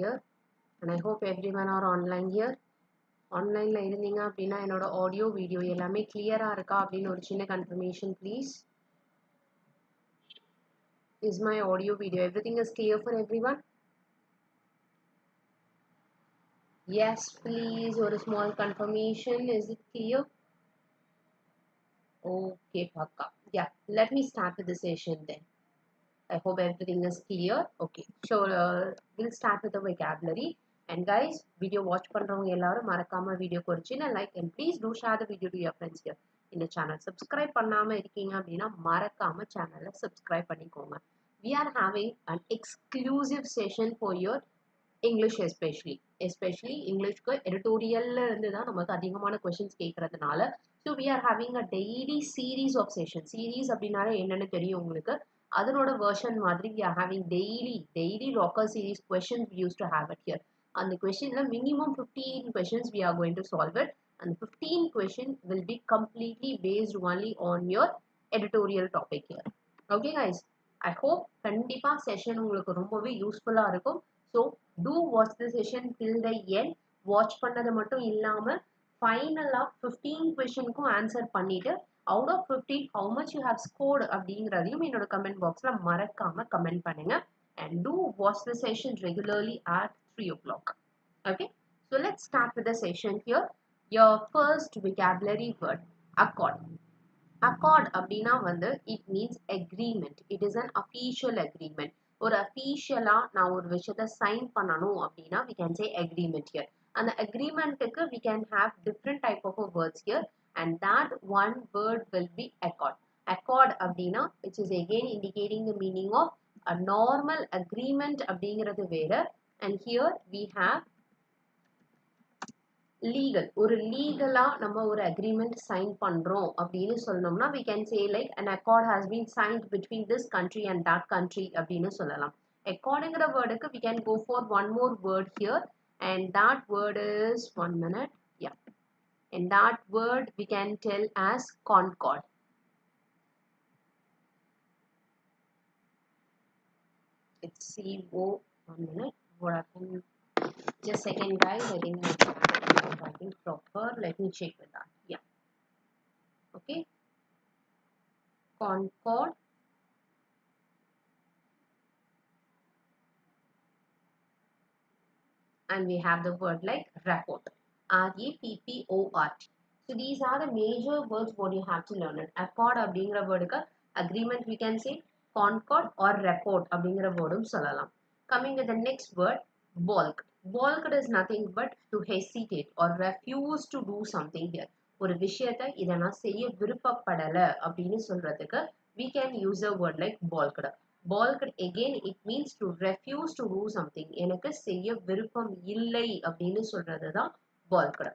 here, and I hope everyone are online here. Online la irundinga appadina enoda audio video ellame clear ah iruka appdinu oru chinna confirmation please. Is my audio video everything is clear for everyone? Yes please, or a small confirmation. Is it clear? Okay pakka. Yeah, let me start with the session then. I hope everything is clear. Okay, so we'll start with the vocabulary. And guys, video watch பண்றவங்க எல்லாரும் மறக்காம video குறிச்சினா like and please do share the video to your friends here. இந்த channel subscribe பண்ணாம இருக்கீங்க அப்படினா மறக்காம channel subscribe பண்ணிக்கோங்க. We are having an exclusive session for your English especially English க்கு editorial ல இருந்து தான் நமக்கு அதிகமான questions கேக்குறதுனால so we are having a daily series of sessions. Series அப்படினாலே என்னன்னு தெரியும் உங்களுக்கு. அதனோட version மாதிரி we are having daily Rockerz series questions we used to have it here. And the question la minimum 15 questions we are going to solve it, and 15 questions will be completely based only on your editorial topic here. Okay guys, I hope kandipa session உங்களுக்கு ரொம்பவே யூஸ்ஃபுல்லா இருக்கும். So do watch the session till the end. Watch பண்ணது மட்டும் இல்லாம ஃபைனலா 15 questionக்கும் answer பண்ணிட்டு out of 15 how much you have scored அப்படிங்கறதையும் என்னோட கமெண்ட் பாக்ஸ்ல மறக்காம கமெண்ட் பண்ணுங்க. And do watch the session regularly at 3 o'clock. Okay, so let's start with the session here. Your first vocabulary word, accord. Accord அப்படின்னா வந்து it means agreement. It is an official agreement. ஒரு official-ஆ நான் ஒரு விஷயத்தை sign பண்ணணும் அப்படின்னா we can say agreement here. அந்த agreement-க்கு we can have different type of words here, and that one word will be accord. Accord அப்படின்னா which is again indicating the meaning of a normal agreement அப்படிங்கிறது வேற, and here we have legal. ஒரு லீகலா நம்ம ஒரு agreement sign பண்றோம் அப்படின்னு சொல்லணும்னா we can say like an accord has been signed between this country and that country அப்படின்னு சொல்லலாம். accordங்கிற வேர்டுக்கு we can go for one more word here, and that word is one minute. Yeah, and that word we can tell as concord. It's C-O, 1 minute. What happened? Just second guys, I think I'm writing proper. Let me check with that. Yeah. Okay. Concord. And we have the word like rapport. R-A-P-P-O-R-T. So these are the major words what you have to learn it. Accord அப்படிங்கிற வேர்டுக்கு agreement we can say, concord or rapport அப்படிங்கிற வேர்டும் சொல்லலாம். Coming with the next word, balk. Balked is nothing but to hesitate or refuse to do something here. ஒரு விஷயத்தை இதை நான் செய்ய விருப்பப்படல அப்படின்னு சொல்றதுக்கு we can use a word like balked. Balked again it means to refuse to do something. எனக்கு செய்ய விருப்பம் இல்லை அப்படின்னு சொல்றதுதான் balked.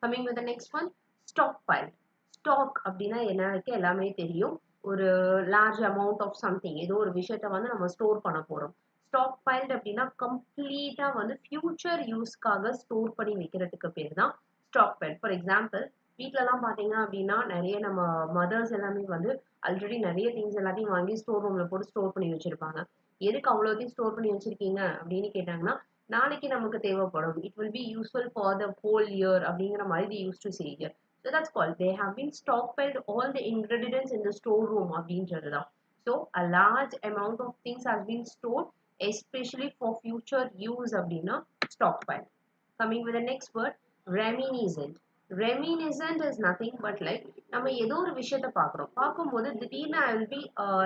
Coming with the next one, stockpile. Stock அப்படின்னா என்னன்னு எல்லாமே தெரியும். ஒரு large amount of something, ஏதோ ஒரு விஷயத்தை வந்து நம்ம ஸ்டோர் பண்ண போறோம். stockpiled அப்படின்னா கம்ப்ளீட்டா வந்து ஃபியூச்சர் யூஸ்க்காக ஸ்டோர் பண்ணி வைக்கிறதுக்கு பேர் தான் stockpiled. ஃபார் எக்ஸாம்பிள் வீட்டிலலாம் பார்த்தீங்க அப்படின்னா நிறைய நம்ம மதர்ஸ் எல்லாமே வந்து ஆல்ரெடி நிறைய திங்ஸ் எல்லாத்தையும் வாங்கி ஸ்டோர் ரூம்ல போட்டு ஸ்டோர் பண்ணி வச்சிருப்பாங்க. எதுக்கு அவ்வளோத்தையும் ஸ்டோர் பண்ணி வச்சிருக்கீங்க அப்படின்னு கேட்டாங்கன்னா நாளைக்கு நமக்கு தேவைப்படும், it will be useful for the whole year அப்படிங்கிற மாதிரி they used to say here. So that's called they have been stockpiled all the ingredients in the store room அப்படின்றது தான். So a large amount of things has been stored especially for future use அப்படின்னா stockpile. Coming with the next word, reminiscent. Reminiscent is nothing but like நம்ம ஏதோ ஒரு விஷயத்தை பார்க்கும்போது திடீர்னு I will be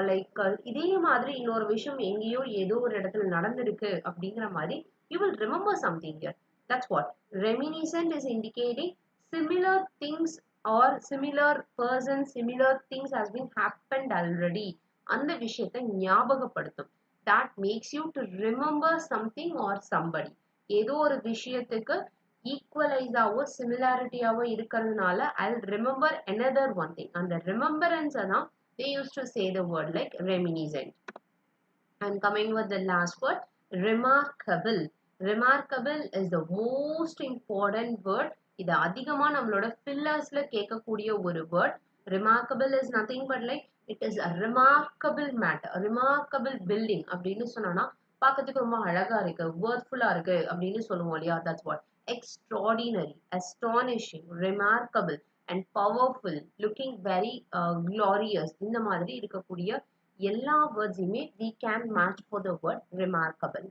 like இதே மாதிரி இன்னொரு விஷயம் எங்கேயோ ஏதோ ஒரு இடத்துல நடந்திருக்கு அப்படிங்கிற மாதிரி you will remember something here. That's what reminiscent is indicating. Similar things or similar person, similar things has been happened already. அந்த விஷயத்தை ஞாபகப்படுத்தும். That makes you to remember something or somebody. ஏதோ ஒரு விஷயத்துக்கு ஈக்குவலைஸாவோ சிமிலாரிட்டியாவோ இருக்கிறதுனால I'll remember another one thing. அந்த remembrance தான் they used to say the word like reminiscent. And coming with the last word, remarkable. Remarkable is the most important word. இது அதிகமா நம்மளோட fillers-ல கேட்கக்கூடிய ஒரு word. Remarkable is nothing but like it is a remarkable matter, a remarkable building அப்படின்னு சொன்னா பார்க்கிறதுக்கு ரொம்ப அழகா இருக்கு, வேர்த்ஃபுல்லா இருக்கு அப்படின்னு சொல்லுவோம் இல்லையா? That's what. Extraordinary, astonishing, remarkable and powerful, looking very glorious. இந்த மாதிரி இருக்கக்கூடிய எல்லா வேர்ட்ஸையுமே we can match for the word remarkable.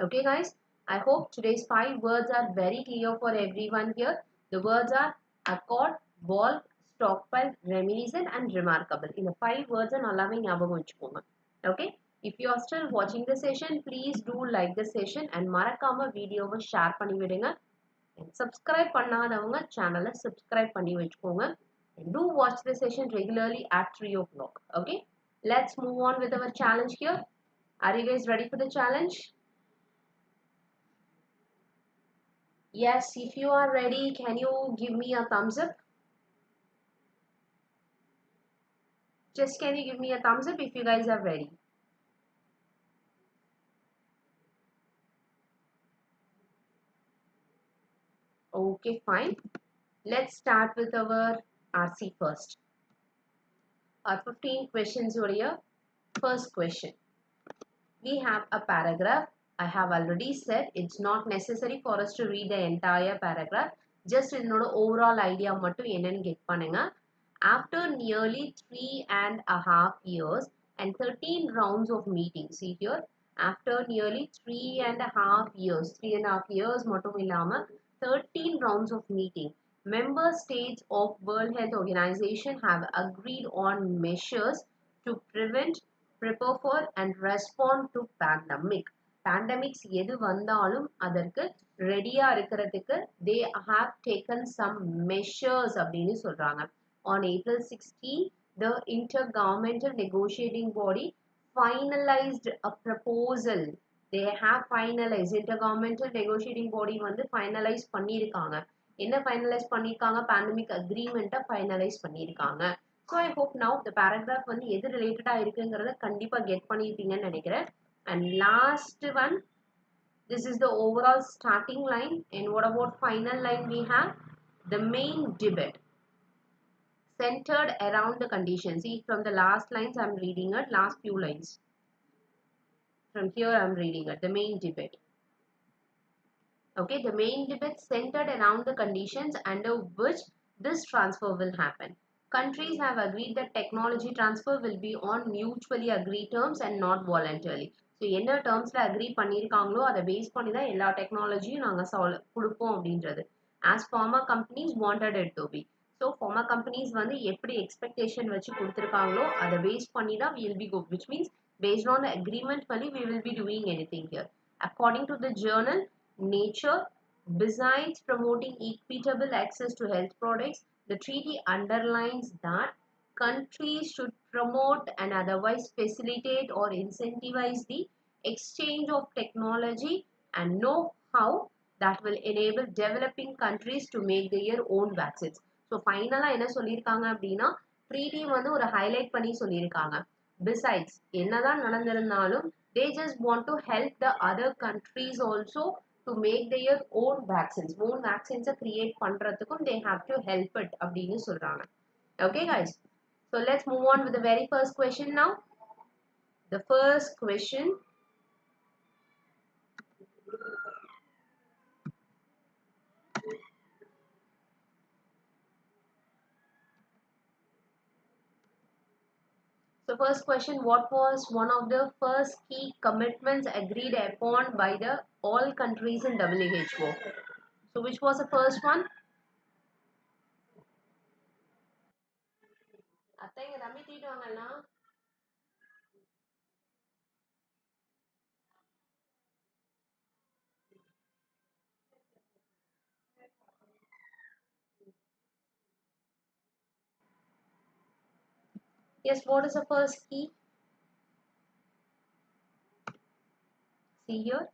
Okay guys, I hope today's 5 words are very clear for everyone here. The words are accord, bulk, stockpile, reminiscent and remarkable. இந்த 5 words நல்லாவே ஞாபகம் வச்சுக்கோங்க. Okay, if you are still watching the session, please do like the session and மறக்காம வீடியோவை share பண்ணி விடுங்க. And subscribe பண்ணாதவங்க சேனலை subscribe பண்ணி வச்சுக்கோங்க. And do watch the session regularly at 3 o'clock. Okay, let's move on with our challenge here. Are you guys ready for the challenge? Yes, if you are ready, can you give me a thumbs up? Just can you give me a thumbs up if you guys are ready? Okay, fine. Let's start with our RC first. Our 15 questions over here. First question. We have a paragraph. I have already said it's not necessary for us to read the entire paragraph. Just என்னோட overall idea மட்டும் என்னன்னு get பண்ணுங்க. After nearly 3.5 years and 13 rounds of meetings, see here, after nearly 3.5 years, 3.5 years மட்டும் இல்லாம 13 rounds of meeting, member states of World Health Organization have agreed on measures to prevent, prepare for and respond to pandemic. Pandemics எது வந்தாலும் அதற்கு ரெடியா இருக்கிறதுக்கு they have taken some measures அப்படின்னு சொல்றாங்க. On April 16, the Intergovernmental Negotiating Body finalized a proposal. They have finalized. Intergovernmental Negotiating Body வந்து finalize பண்ணியிருக்காங்க. என்ன finalize பண்ணியிருக்காங்க? Pandemic agreement finalize பண்ணியிருக்காங்க. So I hope now the paragraph வந்து எது related இருக்குங்கிறத கண்டிப்பா get பண்ணியிருப்பீங்கன்னு நினைக்கிறேன். And last one, this is the overall starting line. And what about final line we have? The main debate centered around the condition. See, from the last lines I'm reading it, last few lines. From here I'm reading it, the main debate. Okay, the main debate centered around the conditions under which this transfer will happen. Countries have agreed that technology transfer will be on mutually agreed terms and not voluntarily. So, என்ன termsல agree பண்ணிருக்காங்களோ அதை base பண்ணி தான் எல்லா டெக்னாலஜியும் நாங்க கொடுப்போம் அப்படின்றது. As pharma companies wanted it to be. So, pharma companies வந்து எப்படி expectation வச்சு கொடுத்திருக்காங்களோ அதை base பண்ணி தான் we will be good. Which means based on the agreement only we will be doing anything here. According to the journal Nature, besides promoting equitable access to health products, the treaty underlines that countries should promote and otherwise facilitate or incentivize the exchange of technology and know-how that will enable developing countries to make their own vaccines. So, finally, என்ன சொல்லியிருக்காங்க அப்படின்னா treaty வந்து ஒரு highlight பண்ணி சொல்லியிருக்காங்க. Besides, என்னதான் நடந்திருந்தாலும் they just want to help the other countries also to make their own vaccines. Own vaccines create பண்றதுக்கும் they have to help it அப்படின்னு சொல்றாங்க. Okay guys. So let's move on with the very first question now. The first question. So first question, what was one of the first key commitments agreed upon by the all countries in WHO? So which was the first one? அத்தைங்க தம்பி தீட்டு வாங்கண்ணா. Yes, what is the first key? See here.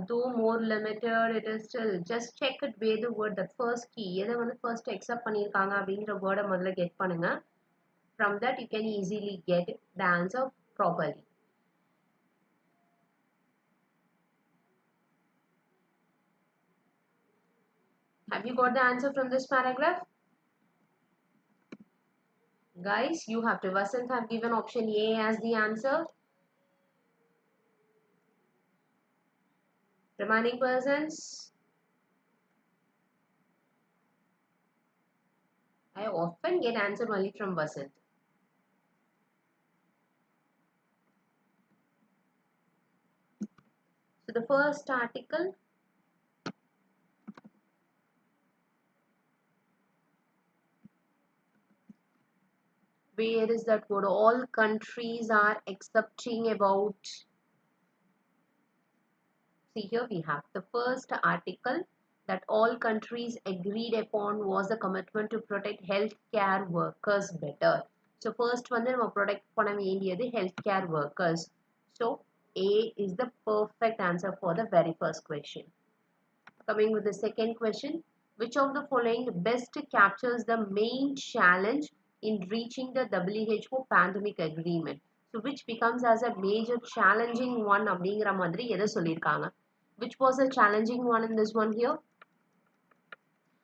Though more limited, it is still just check it where the word the first key. எதை வந்து first accept பண்ணிருக்காங்க அப்படிங்கிற word முதல்ல get பண்ணுங்க. From that you can easily get the answer properly. Have you got the answer from this paragraph? Guys, you have to. Vasant have given option A as the answer. Remaining persons, I often get answer only from Vasant. So the first article, where is that word? All countries are accepting about. See, here we have the first article that all countries agreed upon was the commitment to protect healthcare workers better. So first one நம்ம protect பண்ண வேண்டியது healthcare workers. So A is the perfect answer for the very first question. Coming with the second question, which of the following best captures the main challenge in reaching the WHO pandemic agreement? So which becomes as a major challenging one அப்படிங்கிற மாதிரி எதை சொல்லியிருக்காங்க? Which was a challenging one in this one here?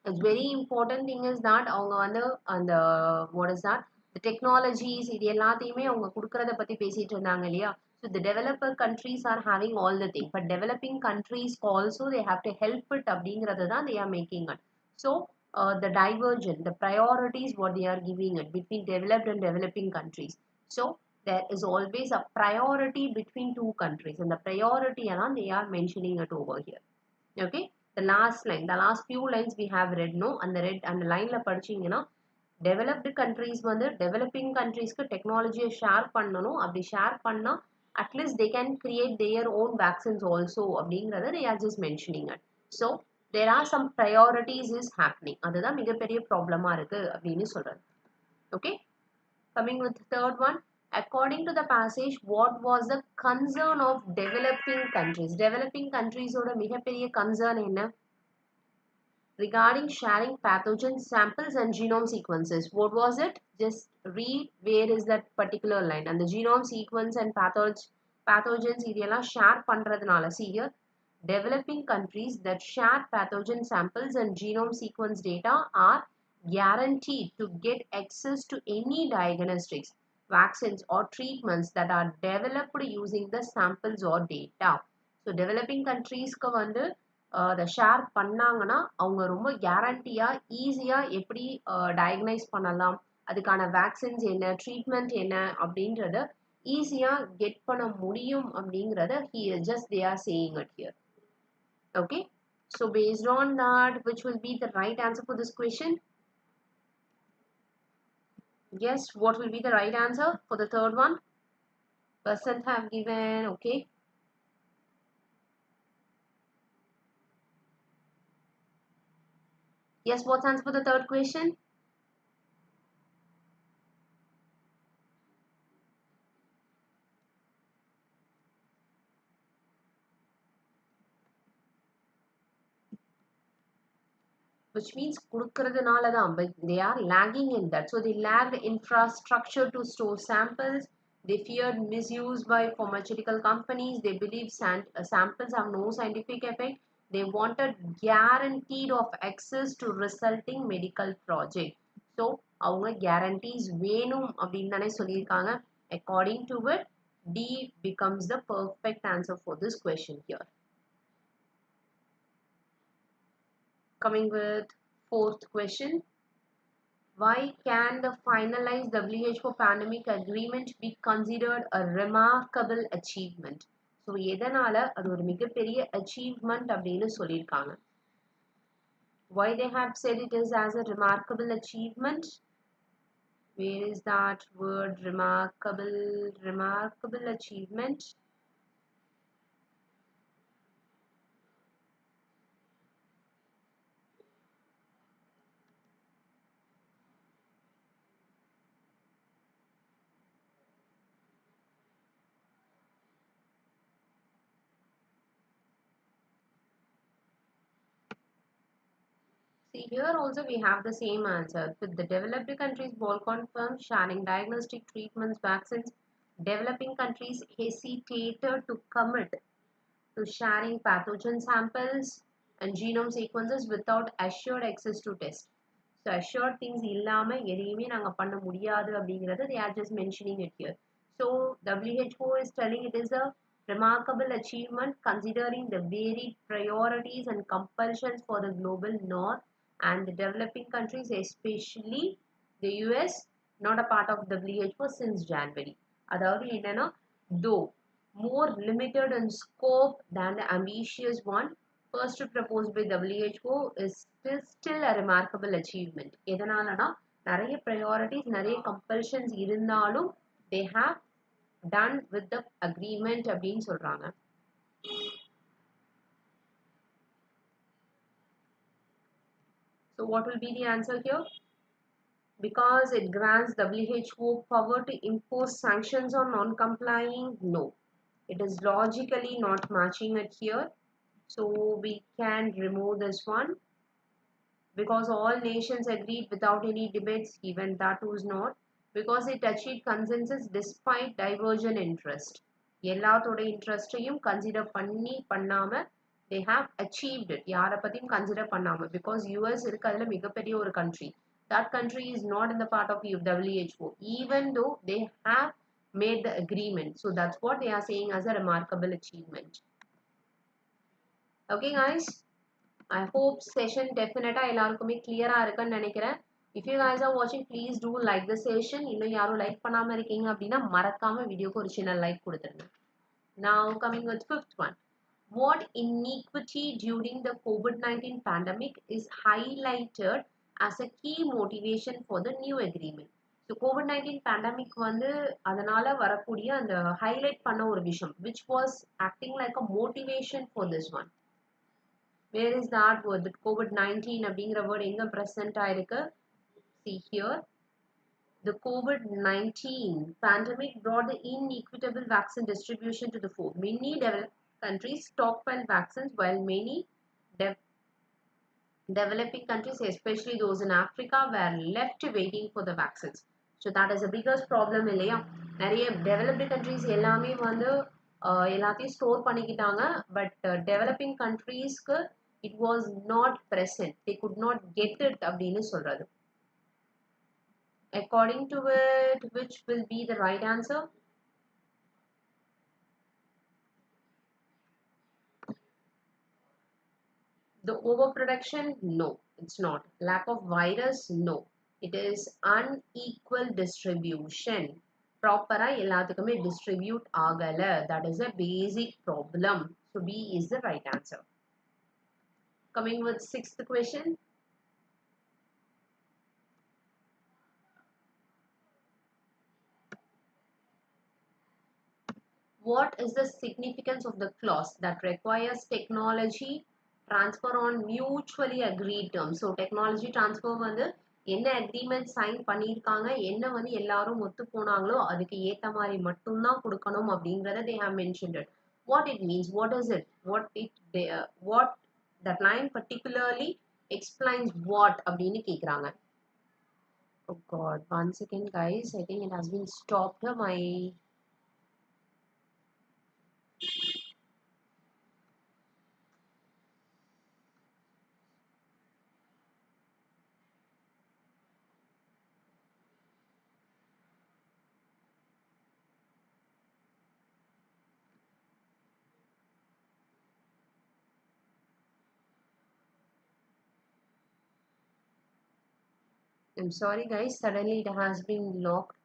It's very important thing is that அவங்க வந்து அந்த what is that the technologies இது எல்லாத்தையுமே அவங்க கொடுக்கறத பத்தி பேசிட்டு இருந்தாங்க இல்லையா? So the developer countries are having all the things, but developing countries also they have to help it அப்படிங்கறது தான் they are making it. So the divergent, the priorities what they are giving it between developed and developing countries. So there is always a priority between two countries, and the priority around they are mentioning it over here. Okay, the last line, the last few lines we have read, no, and the red and the line la படிச்சீங்கன்னா developed countries வந்து developing countries க்கு technology share பண்ணனும். அப்படி share பண்ணா at least they can create their own vaccines also அப்படிங்கறத they are just mentioning it. So there are some priorities is happening. அதுதான் மிகப்பெரிய ப்ராப்ளமா இருக்கு அப்படின்னு சொல்றது. Okay, coming with the third one, according to the passage, what was the concern of developing countries? Developing countries oda மிகப்பெரிய concern என்ன? Regarding sharing pathogen samples and genome sequences. What was it? Just read where is that particular line. And the genome sequence and pathogens இதெல்லாம் share பண்றதுனால, see here, developing countries that share pathogen samples and genome sequence data are guaranteed to get access to any diagnostics, vaccines or treatments that are developed using the samples or data. So developing countries க்கு வந்து அதை share பண்ணாங்கன்னா அவங்க ரொம்ப கேரண்டியா ஈஸியா எப்படி diagnose பண்ணலாம், அதுக்கான வேக்சின்ஸ் என்ன, ட்ரீட்மெண்ட் என்ன அப்படின்றத ஈஸியா கெட் பண்ண முடியும் அப்படிங்கறத just they are saying it here. Okay, so based on that, which will be the right answer for this question? Yes, what will be the right answer for the third one? Percent have given. Okay, yes, what's answer for the third question? Which means கொடுக்கறதுனால தான், but they are lagging in that. So they lacked infrastructure to store samples. They feared misuse by pharmaceutical companies. They believe samples have no scientific effect. They wanted guaranteed of access to resulting medical project. So அவங்க guarantees வேணும் அப்படின்னு தானே சொல்லியிருக்காங்க. According to it, D becomes the perfect answer for this question here. Coming with fourth question, why can the finalized WHO pandemic agreement be considered a remarkable achievement? So எதனால அது ஒரு மிகப்பெரிய achievement அப்படின்னு சொல்லியிருக்காங்க? Why they have said it is as a remarkable achievement? Where is that word remarkable achievement? See, here also we have the same answer. With the developed countries, Balkan firms sharing diagnostic treatments, vaccines, developing countries hesitated to commit to sharing pathogen samples and genome sequences without assured access to tests. So assured things இல்லாம எதையுமே நாங்க பண்ண முடியாது அப்படிங்கறத they are just mentioning it here. So WHO is telling it is a remarkable achievement considering the varied priorities and compulsions for the global north and the developing countries, especially the US, not a part of WHO since January. அதாவது என்னன்னா, though more limited in scope than the ambitious one first proposed by WHO is still a remarkable achievement. எதனாலனா, நிறைய priorities, நிறைய compulsions இருந்தாலும் they have done with the agreement அப்படின்னு சொல்றாங்க. So what will be the answer here? Because it grants WHO power to impose sanctions on non-complying? No. It is logically not matching it here. So we can remove this one. Because all nations agreed without any debates, even that was not. Because it achieved consensus despite divergent interest. எல்லாத்தோட இன்ட்ரெஸ்டையும் consider பண்ணி பண்ணாம they have achieved it. யாரை பத்தியும் consider பண்ணாம. Because US இருக்கு, அதுல மிகப்பெரிய ஒரு country. That country is not in the part of WHO, even though they have made the agreement. So that's what they are saying as a remarkable achievement. Okay guys, I hope session definitely எல்லாருக்குமே clear இருக்குன்னு நினைக்கிறேன். If you guys are watching, please do like the session. இன்னும் யாரும் like பண்ணாம இருக்கீங்க அப்படின்னா மறக்காம வீடியோக்கு ஒரு சின்ன லைக் கொடுத்துருங்க. Now coming with fifth one. What inequity during the COVID-19 pandemic is highlighted as a key motivation for the new agreement? So COVID-19 pandemic வந்து அதனால வரக்கூடிய அந்த highlight பண்ண ஒரு விஷயம் which was acting like a motivation for this one. Where is that word? The COVID-19 அப்படிங்கிற word எங்க present ஆயிருக்கு? See here. The COVID-19 pandemic brought the inequitable vaccine distribution to the fore. Many developed countries stockpiled vaccines while many developing countries, especially those in Africa, were left waiting for the vaccines. So that is the biggest problem இல்லையா? நிறைய developed countries எல்லாமே வந்து எல்லாத்தையும் store பண்ணிக்கிட்டாங்க. But developing countries-க்கு it was not present. They could not get it அப்படின்னு சொல்றது. According to it, which will be the right answer? The overproduction? No, it's not. Lack of virus? No. It is unequal distribution. Proper எல்லாத்துக்குமே distribute ஆகல. That is a basic problem. So B is the right answer. Coming with sixth question. What is the significance of the clause that requires technology transfer on mutually agreed terms? So technology transfer வந்து என்ன agreement sign பண்ணிருக்காங்க, என்ன வந்து எல்லாரும் ஒத்து போனாங்களோ அதுக்கு ஏத்த மாதிரி மட்டும்தான் கொடுக்கணும் அப்படிங்கறத they have mentioned it. What it means, what is it, what that line particularly explains what அப்படின்னு கேக்குறாங்க. Oh god, one second guys, I think it has been stopped. My I'm sorry guys, suddenly it has been locked.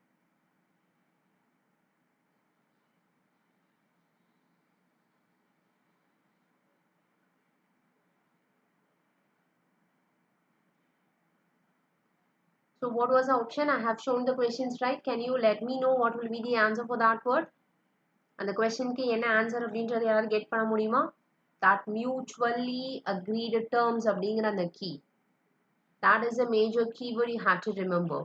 So what was the option? I have shown the questions right. Can you let me know what will be the answer for that word? And the question ki enna answer அப்படின்றது யாராவது get பண்ண முடியுமா? That mutually agreed terms அப்படிங்கிற அந்த key. That is a major keyword you have to remember.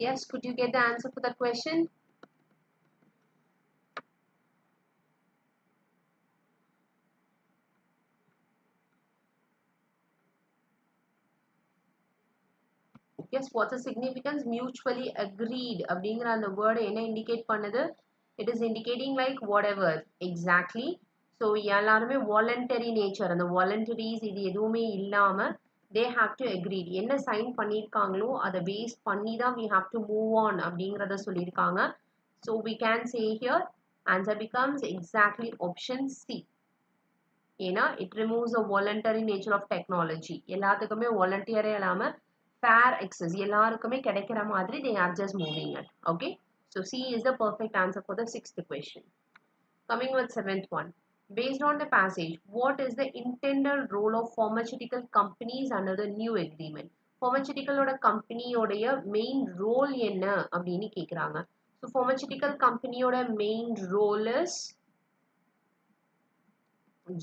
Yes, could you get the answer for that question? Guess what's the significance? Mutually agreed அப்படிங்கிற அந்த word என்ன indicate பண்ணுது? It is indicating like whatever exactly. So எல்லாருமே voluntary nature, அந்த voluntaries இது எதுவுமே இல்லாம they have to agree. என்ன சைன் பண்ணிருக்காங்களோ அதை பேஸ் பண்ணி தான் we have to move on அப்படிங்கிறத சொல்லியிருக்காங்க. So we can say here answer becomes exactly option C. ஏன்னா it removes the voluntary nature of technology. எல்லாத்துக்குமே voluntary இல்லாம fair access எல்லாருக்குமே கிடைக்கிற மாதிரி they are just moving it. Okay, so C is the perfect answer for the 6th question. Coming with 7th one. Based on the passage, what is the intended role of pharmaceutical companies under the new agreement? Pharmaceutical oda company oda main role என்ன அப்படின்னு கேக்குறாங்க. So pharmaceutical company oda main role is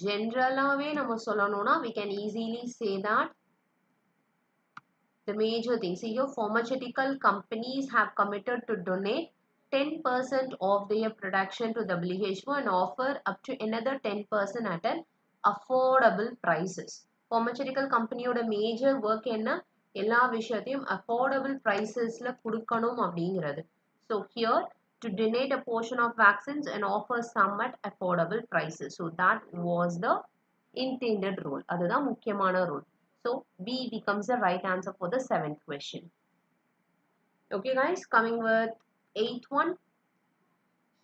generally நம்ம சொல்லணும்னா we can easily say that the major things here, pharmaceutical companies have committed to donate 10% of their production to WHO and offer up to another 10% at an affordable prices. Pharmaceutical company oda major work என்ன எல்லா விஷயத்தையும் affordable pricesல கொடுக்கணும் அப்படிங்கிறது. So here to donate a portion of vaccines and offer some at affordable prices. So that was the intended role. அதுதான் முக்கியமான role. So B becomes the right answer for the 7th question. Okay guys, coming with 8th one.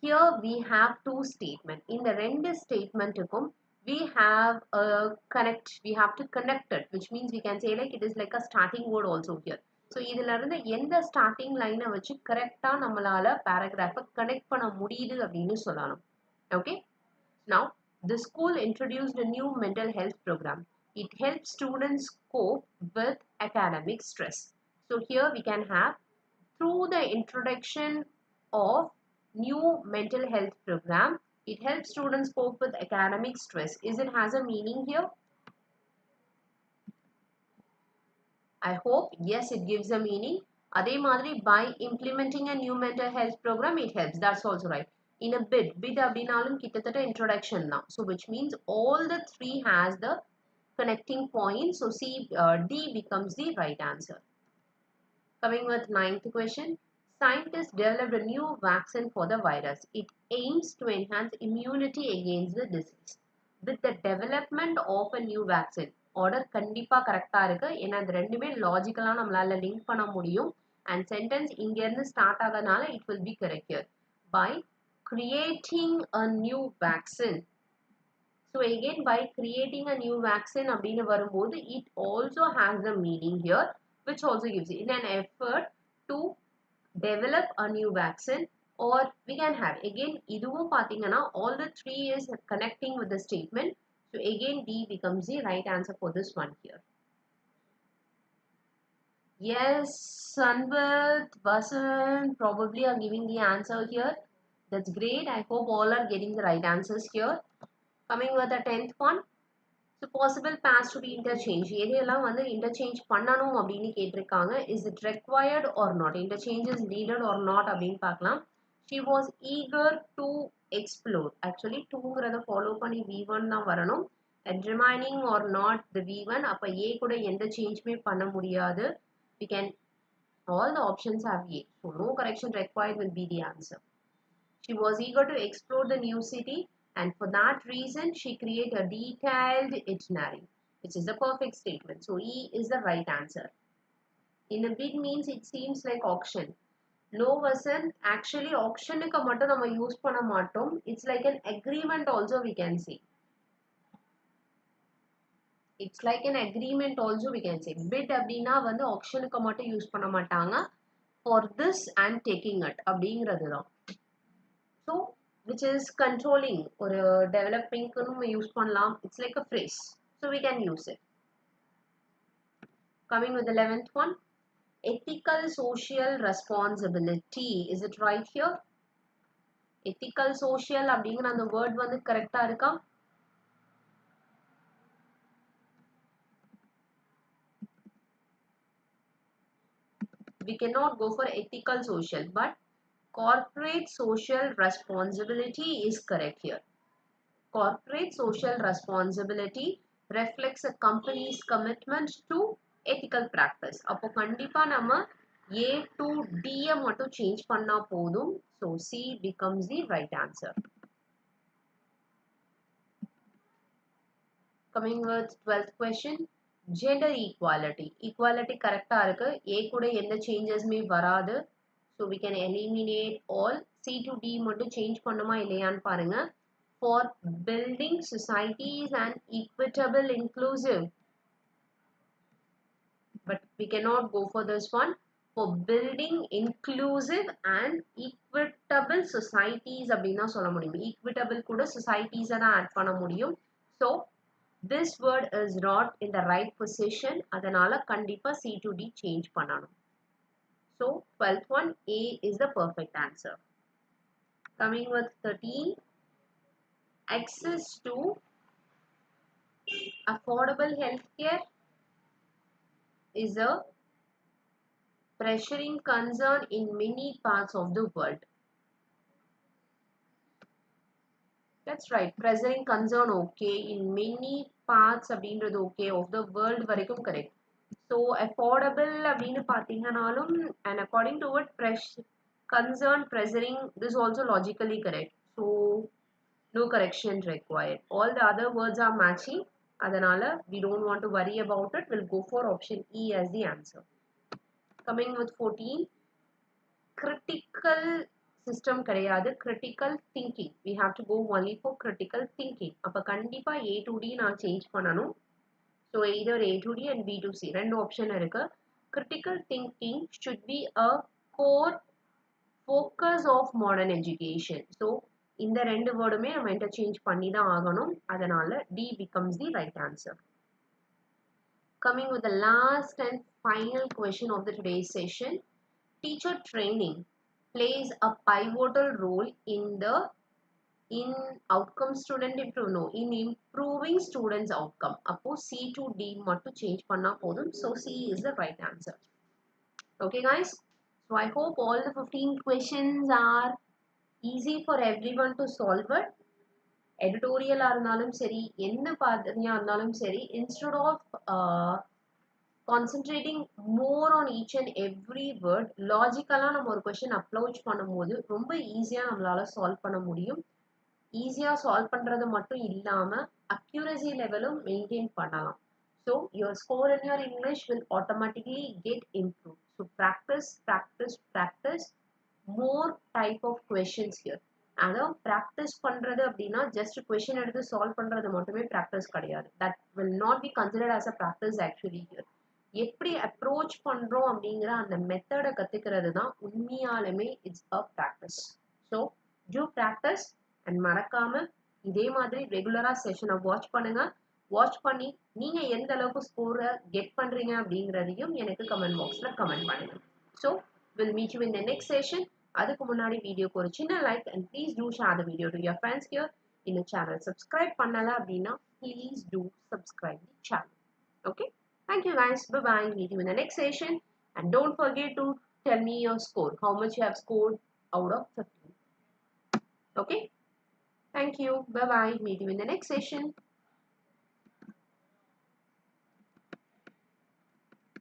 Here we have two statements. In the ரெண்டு statementக்கும் we have a connect. We have to connect it, which means we can say like it is like a starting word also here. So இதில இருந்து எந்த starting line வச்சு கரெக்டா நம்மளால paragraph connect பண்ண முடியுது அப்படின்னு சொல்லணும். Okay. Now the school introduced a new mental health program. It helps students cope with academic stress. So here we can have through the introduction of new mental health program, it helps students cope with academic stress. Is it has a meaning here? I hope yes, it gives a meaning. Adhe madri by implementing a new mental health program, it helps. That's also right. In a bid abdinalum kittathata introduction now. So which means all the three has the connecting points. So C, D becomes the right answer. Coming with 9th question. Scientists developed a new vaccine for the virus. It aims to enhance immunity against the disease. With the development of a new vaccine. Order கண்டிப்பா கரெக்டா இருக்கு. ஏன்னா இது ரெண்டுமே லாஜிக்கலா நம்மளால link பண்ண முடியும். And sentence இங்க இருந்து start ஆகறதுனால it will be correct here. By creating a new vaccine. So again by creating a new vaccine அப்படின்னு வரும்போது it also has the meaning here, which also gives it in an effort to develop a new vaccine, or we can have again இதுவும் பாத்தீங்கன்னா all the three is connecting with the statement. So again D becomes the right answer for this one here. Yes, Sanvat, Vasant probably are giving the answer here. That's great. I hope all are getting the right answers here. Coming with the 10th one. So possible past to be interchange. எதையெல்லாம் வந்து interchange பண்ணணும் அப்படின்னு கேட்டிருக்காங்க. Is it required or not? Interchange is needed or not அப்படின்னு பார்க்கலாம். She was eager to explore. Actually 2ங்கிறத follow பண்ணி V1 தான் வரணும். And remaining or not the V1. அப்ப A கூட எந்த சேஞ்சுமே பண்ண முடியாது. We can, all the options have A. So no correction required will be the answer. She was eager to explore the new city. And for that reason, she created a detailed itinerary, which is the perfect statement. So E is the right answer. In a bid means it seems like auction. No, Vasant, actually auction க்கு மட்டும் நம்ம use பண்ண மாட்டோம். It's like an agreement also we can say. It's like an agreement also we can say. Bid அப்படின்னா வந்து auction க்கு மட்டும் use பண்ண மாட்டாங்க. For this and taking it அப்படிங்கிறது தான். So which is controlling or developing use பண்ணலாம். It's like a phrase, so we can use it. Coming with the 11th one. Ethical social responsibility. Is it right here? Ethical social அப்படிங்கிற அந்த word வந்து கரெக்டா இருக்கா? We cannot go for ethical social, but corporate social responsibility is correct here. Corporate social responsibility reflects a company's commitment to ethical practice. அப்போ கண்டிப்பா நம்ம A to D மட்டும் change பண்ணா போதும். So C becomes the right answer. Coming with 12th question. Gender equality. Equality correct இருக்கு. A கூட எந்த changesமே வராது. So we can eliminate all. C to D மட்டும் change பண்ணுமா இல்லையான்னு பாருங்க. For building societies and equitable inclusive. But we cannot go for this one. For building inclusive and equitable societies அப்படின்னா சொல்ல முடியும். Equitable கூட societies தான் add பண்ண முடியும். So this word is not in the right position. அதனால கண்டிப்பா C to D change பண்ணணும். So 12th one, A is the perfect answer. Coming with 13. Access to affordable healthcare is a pressuring concern in many parts of the world. That's right. Pressuring concern okay. In many parts அப்படின்றது okay of the world வரைக்கும் correct. So affordable அப்படின்னு பார்த்தீங்கன்னாலும் and according to it concern pressuring this also logically correct. So no correction required. All the other words are matching. அதனால we don't want to worry about it. We'll go for option E as the answer. Coming with 14. Critical system கிடையாது. Critical thinking. We have to go only for critical thinking. அப்ப கண்டிப்பா A to D நான் change பண்ணணும். So either A to D and B to C. ரெண்டு option இருக்கு. Critical thinking should be a core focus of modern education. So இந்த ரெண்டு வேர்டுமே நம்ம interchange பண்ணி தான் ஆகணும். அதனால D becomes the right answer. Coming with the last and final question of the today's session. Teacher training plays a pivotal role in outcome student improve in improving students outcome. Appo C to D மட்டும் change பண்ணா போதும். So C is the right answer. Okay guys, so I hope all the 15 questions are easy for everyone to solve it. Editorial இருந்தாலும் சரி என்ன பாத்தீங்கன்னா இருந்தாலும் சரி instead of concentrating more on each and every word logically நம்ம ஒரு question approach பண்ணும்போது ரொம்ப ஈஸியா நம்மளால சால்வ் பண்ண முடியும். ஈஸியா சால்வ் பண்றது மட்டும் இல்லாம accuracy levelum maintain பண்ணலாம். So your score in your English will automatically get improved. So practice more type of questions here. அதான் practice பண்றது அப்படின்னா just question எடுத்து solve பண்றது மட்டுமே practice கிடையாது. That will not be considered as a practice actually here. எப்படி approach பண்றோம் அப்படிங்கிற அந்த மெத்தடை கத்துக்கிறது தான் உண்மையாலுமே it's a practice. So do practice and மறக்காம இதே மாதிரி ரெகுலரா செஷனை வாட்ச் பண்ணுங்க. வாட்ச் பண்ணி நீங்க எந்த அளவுக்கு ஸ்கோரை கெட் பண்றீங்க அப்படிங்கிறதையும் எனக்கு கமெண்ட் பாக்ஸ்ல கமெண்ட் பண்ணுங்க. So we'll meet you in the next session. அதுக்கு முன்னாடி வீடியோக்கு ஒரு சின்ன like and please do share the video to your friends here. இந்த சேனல் சப்ஸ்கிரைப் பண்ணல அப்படின்னா please do subscribe the channel. Okay, thank you guys. Bye bye. Meet you in the next session and don't forget to tell me your score, how much you have scored out of 15. Okay, thank you. Bye bye. Meet you in the next session.